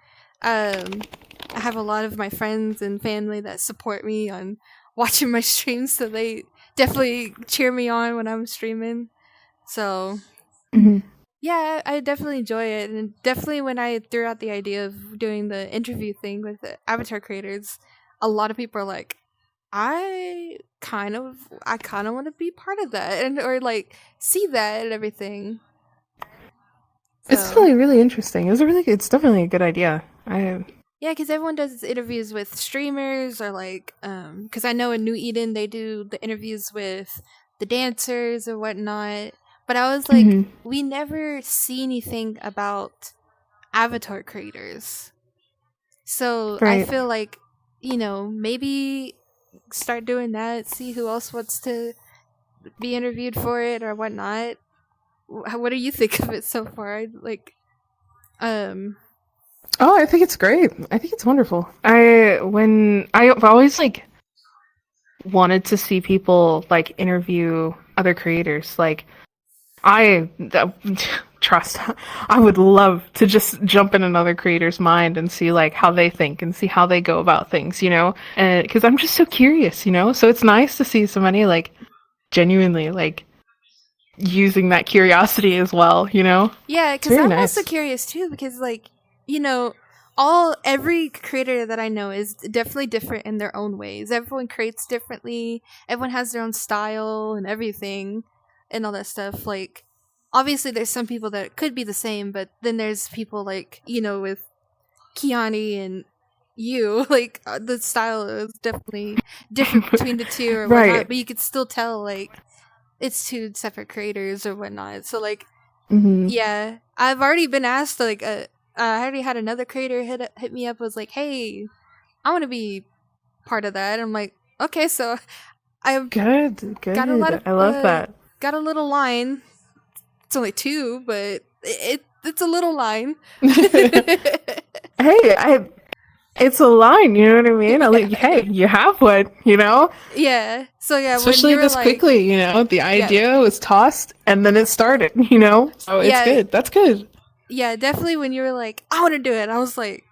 I have a lot of my friends and family that support me on watching my streams, so they definitely cheer me on when I'm streaming. So Hmm. yeah, I definitely enjoy it, and definitely when I threw out the idea of doing the interview thing with the avatar creators, a lot of people are like, I kind of want to be part of that, and or like see that and everything. It's So definitely really interesting. It's definitely a good idea. I yeah, because everyone does interviews with streamers or like, because I know in New Eden they do the interviews with the dancers or whatnot. But I was like, Mhm. we never see anything about avatar creators. So I Right. feel like, maybe start doing that, see who else wants to be interviewed for it or whatnot. What do you think of it so far? Like, um, Oh, I think it's great. I think it's wonderful. I've always like wanted to see people like interview other creators. Like I trust. I would love to just jump in another creator's mind and see like how they think and see how they go about things, you know? And because I'm just so curious, you know? So it's nice to see somebody like genuinely like using that curiosity as well, you know? yeah, It's because very I'm also nice. curious too. Because like, you know, every creator that I know is definitely different in their own ways. Everyone creates differently. Everyone has their own style and everything, and all that stuff. Like, obviously, there's some people that could be the same, but then there's people like with Kiani and you. Like, the style is definitely different between the two or whatnot. Right. But you could still tell like it's two separate creators or whatnot. So like Hmm. yeah, I've already been asked. Like, I already had another creator hit me up. Was like, "Hey, I want to be part of that." And I'm like, "Okay." So I Good, got a lot of good. I love that. got a little line. It's only two, but it's a little line. Hey, it's a line, you know what I mean? I like, Yeah, hey, you have one, you know? yeah. So yeah, when Especially you were this like, quickly, you know? The yeah, idea was tossed and then it started, you know? So it's yeah, good. That's good. yeah, definitely. When you were like, "I want to do it," I was like,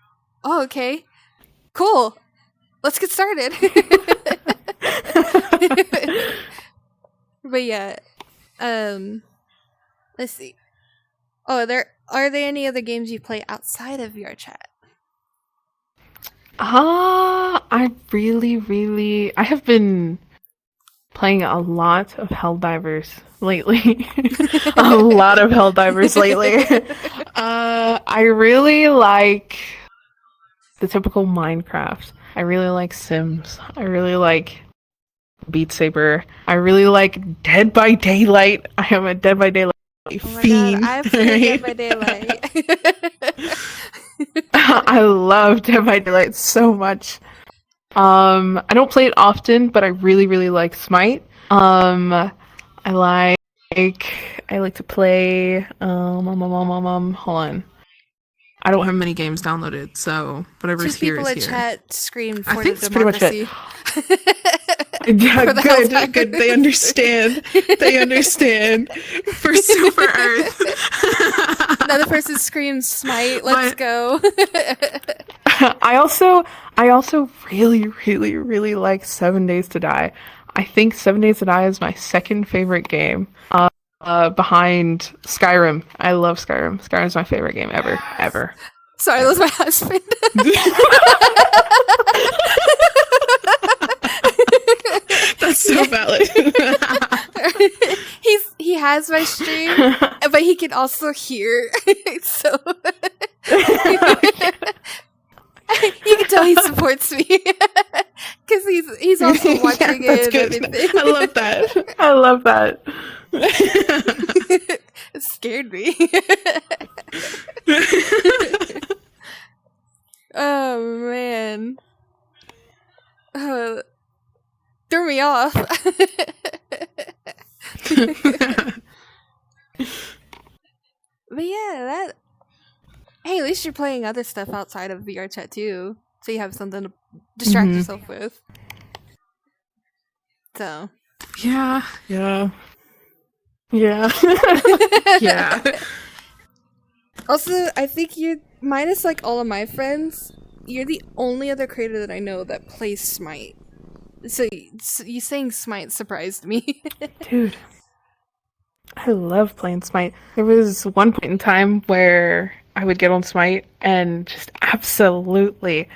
"Oh, okay, cool. Let's get started." But yeah, um, let's see. Oh, are there any other games you play outside of your chat? I have been playing a lot of Helldivers lately. A lot of Helldivers lately. I really like the typical Minecraft. I really like Sims. I really like Beat Saber. I really like Dead by Daylight. I am a Dead by Daylight Oh my god, fiend. I played Dead Right? by Daylight. I love Dead by Daylight so much. I don't play it often, but I really, really like Smite. I like I like to play hold on. I don't have many games downloaded, so Two whatever's here people is in here. chat screamed I for the think that's pretty much it. democracy. Yeah, For the good, good. They Helldivers. understand. They understand. For Super Earth. Another person screams "Smite, let's But go!" I also really, really, really like 7 Days to Die. I think 7 Days to Die is my second favorite game. Behind Skyrim. I love Skyrim. Skyrim's my favorite game ever, ever, Sorry, that was ever. my husband. That's so Yeah. valid. He has my stream, but he can also hear. So you can tell he supports me because he's also Yeah, watching that's it and good. everything. I love that. I love that. It scared me. Oh man, uh, threw me off. But yeah, that. Hey, at least you're playing other stuff outside of VR chat too, so you have something to distract Hmm. yourself with. So. Yeah, yeah, yeah, yeah. Also, I think minus like all of my friends, you're the only other creator that I know that plays Smite. So you saying Smite surprised me. Dude, I love playing Smite. There was one point in time where I would get on Smite and just absolutely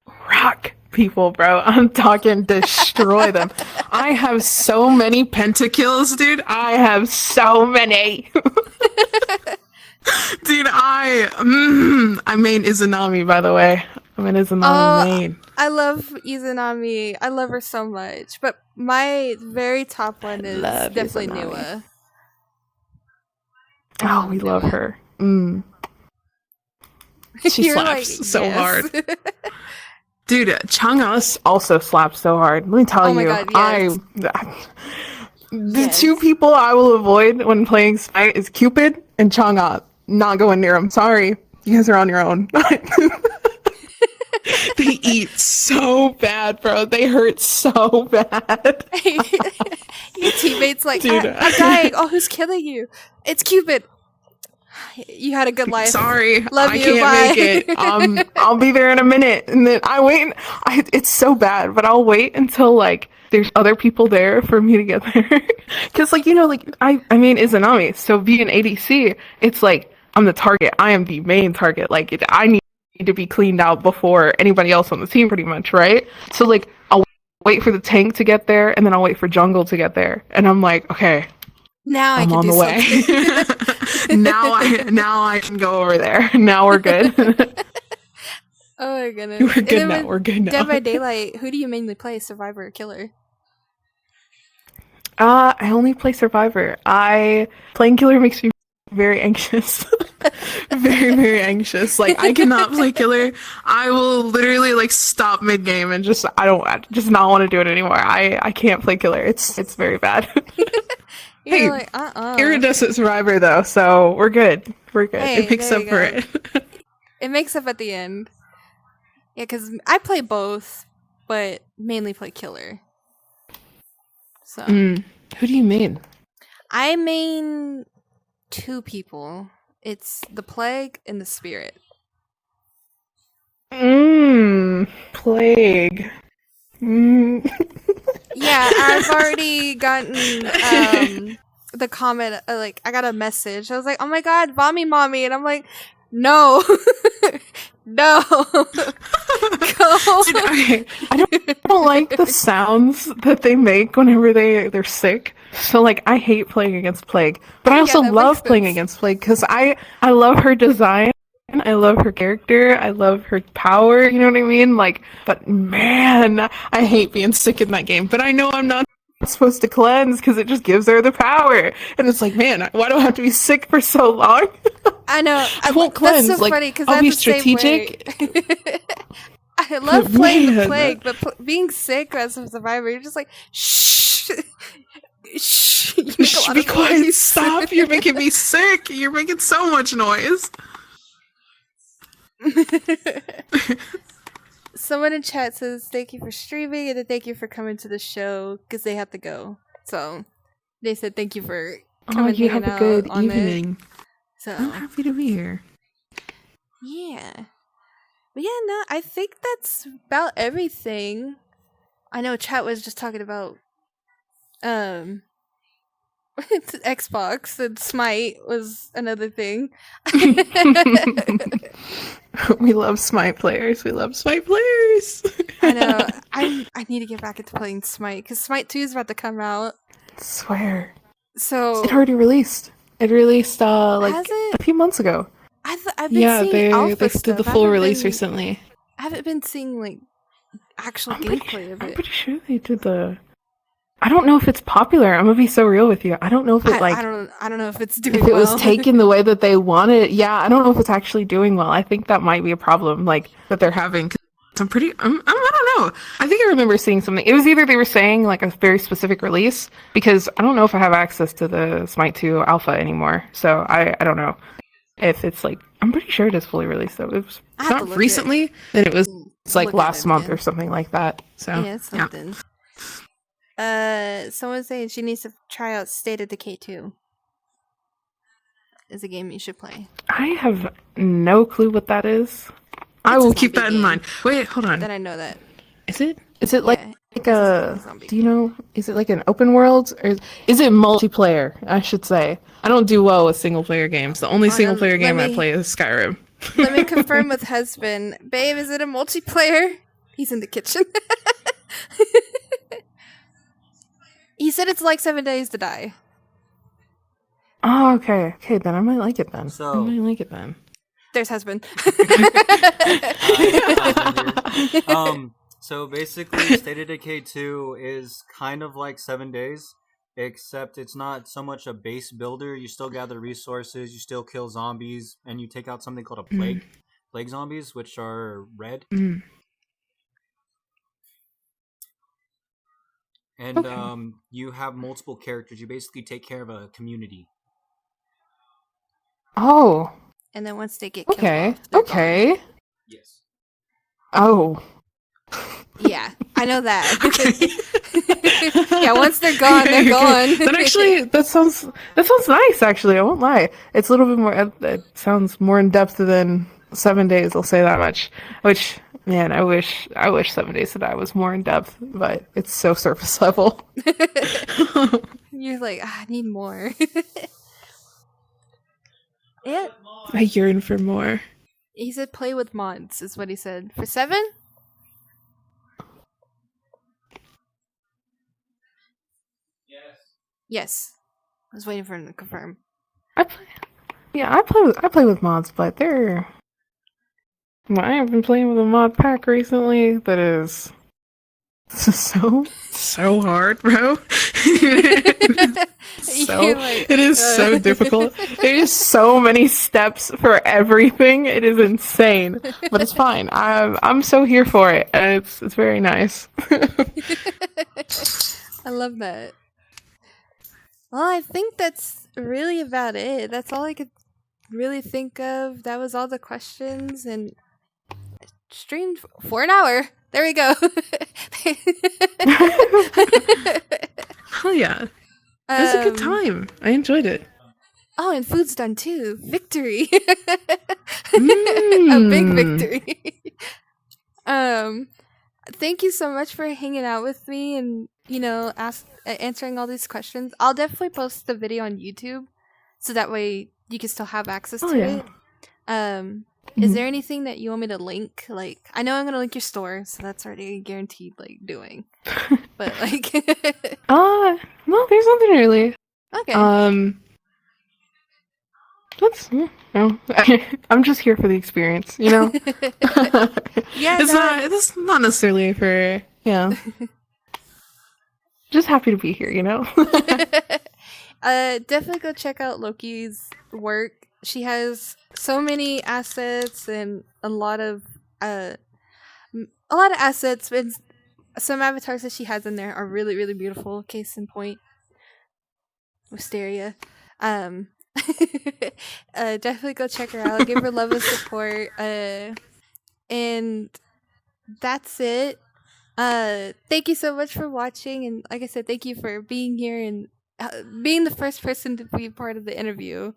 rock people, bro. I'm talking destroy them. I have so many pentakills, dude. I have so many. Dude, I main Izanami, by the way. I'm an Izanami main. I love Izanami. I love her so much. But my very top one is definitely Izanami. Nua. Oh, we love her. She slaps so hard. Dude, Chang'e also slaps so hard. Let me tell you. God, yes. The two people I will avoid when playing Smite is Cupid and Chang'e. Not going near them. Sorry. You guys are on your own. They eat so bad, bro. They hurt so bad. Your teammate's like, Dude. I'm dying. Oh, who's killing you? It's Cupid. You had a good life. Sorry, Love I you. can't make it. I'll be there in a minute, and then I wait. It's so bad, but I'll wait until like there's other people there for me to get there. Because like I mean Izanami, so being ADC, it's like I'm the target. I am the main target. Like I need to be cleaned out before anybody else on the team, pretty much, right? So like I'll wait for the tank to get there, and then I'll wait for jungle to get there, and I'm like, okay. Now I'm on the way. now I can go over there. Now we're good. Oh my goodness. We're good now. We're good now. Dead by Daylight, who do you mainly play? Survivor or Killer? I only play Survivor. Playing Killer makes me very anxious. Very, very anxious. Like I cannot play Killer. I will literally like stop mid game and I not want to do it anymore. I can't play Killer. It's very bad. Hey, like, Iridescent Survivor though, so we're good. We're good. Hey, it picks up for it. It makes up at the end. Yeah, because I play both, but mainly play Killer. So who do you main? I main two people. It's the Plague and the Spirit. Plague. Yeah, I've already gotten the comment. Like, I got a message. I was like, "Oh my god, Vommy Mommy," and I'm like, "No, no, go." I don't like the sounds that they make whenever they're sick. So like, I hate playing against Plague, but I also love playing against Plague because I love her design. I love her character. I love her power. You know what I mean? Like, but man, I hate being sick in that game. But I know I'm not supposed to cleanse because it just gives her the power. And it's like, man, why do I have to be sick for so long? I know. I won't cleanse. That's so like, funny because I'll I'm be the strategic. Same way. I love playing the Plague, but being sick as a survivor, you're just like, shh. Shh, be quiet. Stop. You're making me sick. You're making so much noise. Someone in chat says thank you for streaming and then thank you for coming to the show because they have to go. So they said thank you for coming. You have a good evening. So I'm happy to be here. Yeah, but yeah, no, I think that's about everything. I know chat was just talking about Xbox and Smite was another thing. We love Smite players. We love Smite players. I know. I need to get back into playing Smite because Smite 2 is about to come out. I swear. So it already released. It released a few months ago. I've been seeing alpha they did the full release recently. I haven't been seeing like actual gameplay of it. I'm pretty sure they did the. I don't know if it's popular. I'm gonna be so real with you. I don't know if it I don't know if it's doing if it was taken the way that they wanted. Yeah, I don't know if it's actually doing well. I think that might be a problem, like that they're having. I'm pretty. I don't know. I think I remember seeing something. It was either they were saying like a very specific release because I don't know if I have access to the Smite 2 alpha anymore. So I don't know if it's like. I'm pretty sure it is fully released though. It was not recently. Then it was like last month or something like that. So yeah, something. Someone's saying she needs to try out State of Decay 2. is a game you should play. I have no clue what that is. I It's a will keep zombie that in game. mind. Wait, hold on. Then I know that. Is it? Is it like Yeah, like it's a? zombie Do you game. know? Is it like an open world or is it multiplayer? I should say. I don't do well with single player games. The only Oh, single no, player game I play is Skyrim. let me confirm with husband. Babe, is it a multiplayer? He's in the kitchen. He said it's like 7 Days to Die. Oh, okay. Okay, then I might like it then. So- I might like it then. There's husband. So basically, State of Decay 2 is kind of like 7 Days, except it's not so much a base builder. You still gather resources, you still kill zombies, and you take out something called a plague. Plague zombies, which are red. Mm. And Okay. you have multiple characters. You basically take care of a community. Oh, And then once they get killed okay. off, they're gone. Okay. Yes. Oh. Yeah, I know that. Yeah, once they're gone, they're gone. That sounds nice. Actually, I won't lie. It's a little bit more. It sounds more in depth than 7 Days. I'll say that much. Which, man, I wish 7 Days to Die was more in depth, but it's so surface level. You're like, I need more. Yeah, I yearn for more. he said play with mods, is what he said. For 7? Yes. I was waiting for him to confirm. I play with mods, but they're. Well, I have been playing with a mod pack recently that is so hard, bro. You're like, It is so difficult. There is so many steps for everything. It is insane, but it's fine. I'm so here for it, and it's very nice. I love that. Well, I think that's really about it. That's all I could really think of. That was all the questions, and streamed for an hour. There we go. Oh yeah, it was a good time. I enjoyed it. Oh, and food's done too. Victory. Mm. A big victory. Thank you so much for hanging out with me and, answering all these questions. I'll definitely post the video on YouTube so that way you can still have access to it. Is there anything that you want me to link? Like, I know I'm gonna link your store, so that's already guaranteed, like, doing. But, like... No, there's nothing really. Okay. That's no. I'm just here for the experience, you know. Yeah, It's not necessarily for Just happy to be here, you know. Definitely go check out Loki's work. She has so many assets and a lot of assets, but some avatars that she has in there are really, really beautiful. Case in point, Wisteria. Definitely go check her out. Give her love and support. And that's it. Thank you so much for watching, and like I said, thank you for being here and being the first person to be part of the interview.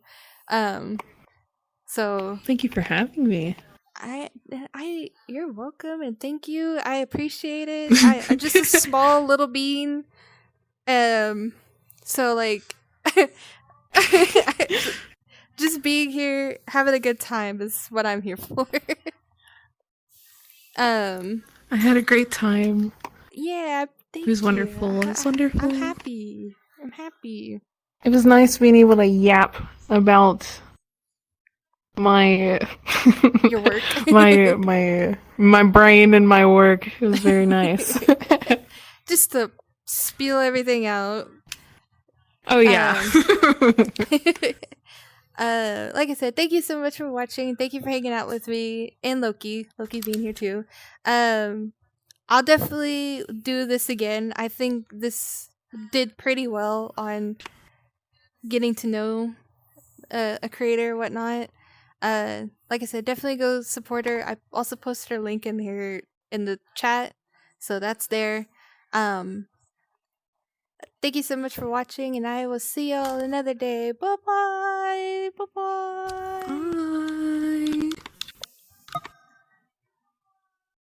So Thank you for having me. you're welcome, and thank you. I appreciate it. I'm just a small little bean. So like, just being here, having a good time is what I'm here for. I had a great time. Yeah, thank you. It was wonderful. It was wonderful. I'm happy. It was nice being able to yap about my Your work. my brain and my work. It was very nice. Just to spiel everything out. Oh yeah. Like I said, thank you so much for watching. Thank you for hanging out with me and Loki being here too. I'll definitely do this again. I think this did pretty well on getting to know a creator or whatnot. Like I said, definitely go support her. I also posted her link in here in the chat, so that's there. Thank you so much for watching, and I will see y'all another day. Bye bye. Bye bye.